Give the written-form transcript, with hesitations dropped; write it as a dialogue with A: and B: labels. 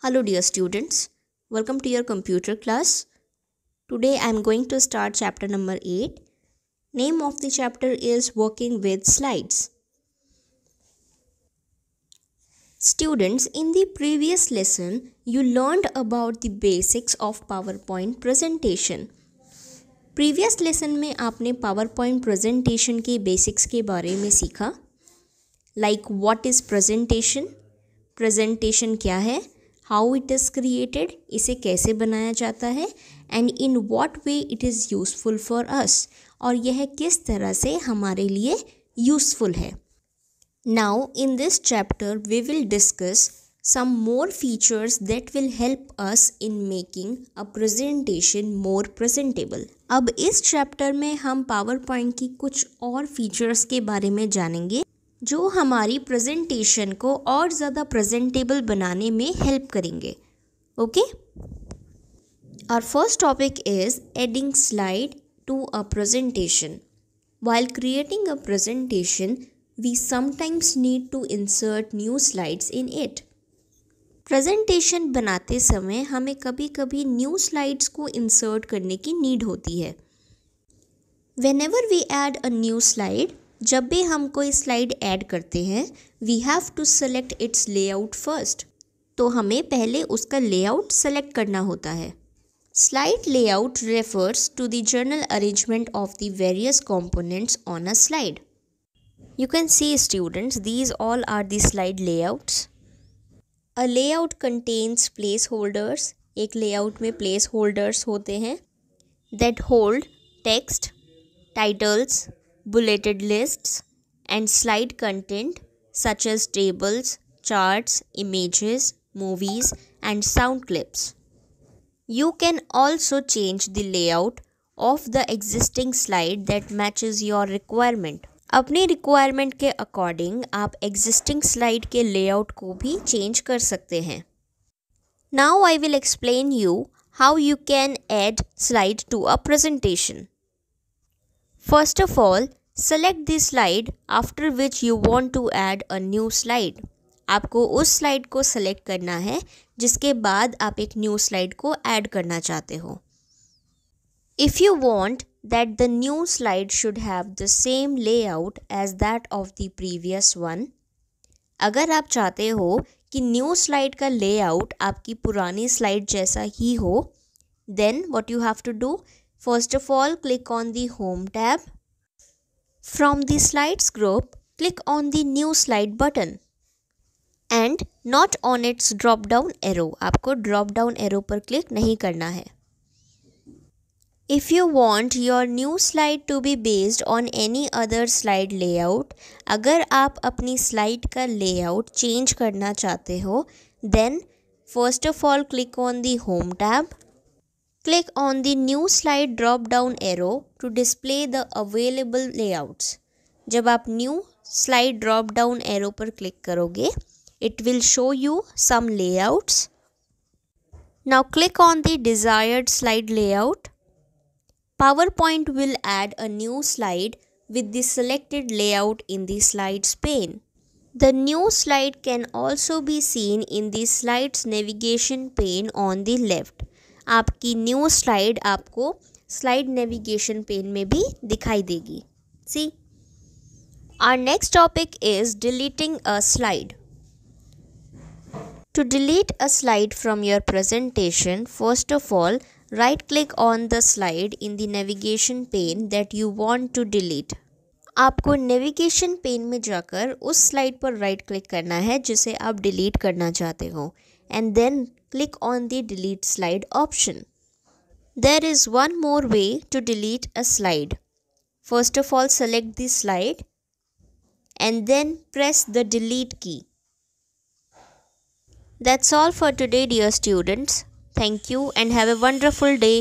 A: Hello dear students, welcome to your computer class. Today I am going to start chapter number 8. Name of the chapter is Working with Slides. Students, in the previous lesson you learned about the basics of PowerPoint presentation. Previous lesson में आपने PowerPoint presentation के basics के बारे में सीखा. Like what is presentation? Presentation क्या है? How it is created, इसे कैसे बनाया जाता है, and in what way it is useful for us, और यह किस तरह से हमारे लिए यूज़फुल है. Now in this chapter we will discuss some more features that will help us in making a presentation more presentable. अब इस चैप्टर में हम पावर पॉइंट की कुछ और फीचर्स के बारे में जानेंगे जो हमारी प्रेजेंटेशन को और ज़्यादा प्रेजेंटेबल बनाने में हेल्प करेंगे. Okay, our first topic is adding slide to a presentation. While creating a presentation, we sometimes need to insert new slides in it. Presentation बनाते समय हमें कभी कभी न्यू स्लाइड्स को इंसर्ट करने की नीड होती है. Whenever we add a new slide, जब भी हम कोई स्लाइड ऐड करते हैं, we have to select its layout first. तो हमें पहले उसका लेआउट सेलेक्ट करना होता है. Slide layout refers to the general arrangement of the various components on a slide. You can see students, these all are the slide layouts. A layout contains place holders. एक layout में place holders होते हैं that hold text, titles, bulleted lists and slide content such as tables, charts, images, movies and sound clips. You can also change the layout of the existing slide that matches your requirement. अपनी requirement के according आप existing slide के layout को भी change कर सकते हैं. Now I will explain you how you can add slide to a presentation. First of all, select the slide after which you want to add a new slide. आपको उस slide को select करना है जिसके बाद आप एक न्यू स्लाइड को ऐड करना चाहते हो. If you want that the new slide should have the same layout as that of the previous one, अगर आप चाहते हो कि न्यू स्लाइड का लेआउट आपकी पुरानी स्लाइड जैसा ही हो, then what you have to do, first of all click on the home tab. From the slides group, click on the new slide button and not on its drop down arrow. आपको drop down arrow पर click नहीं करना है. If you want your new slide to be based on any other slide layout, अगर आप अपनी slide का layout change करना चाहते हो, then first of all click on the home tab. Click on the new slide drop down arrow to display the available layouts. जब आप new slide drop down arrow पर click करोगे, it will show you some layouts. Now click on the desired slide layout. PowerPoint will add a new slide with the selected layout in the slides pane. The new slide can also be seen in the slides navigation pane on the left. आपकी new slide आपको slide navigation pane में भी दिखाई देगी. See, our next topic is deleting a slide. To delete a slide from your presentation, first of all right click on the slide in the navigation pane that you want to delete. आपको navigation pane में जाकर उस slide पर right click करना है जिसे आप delete करना चाहते हो, and then click on the delete slide option. There is one more way to delete a slide. First of all, select the slide and then press the delete key. That's all for today, dear students. Thank you and have a wonderful day.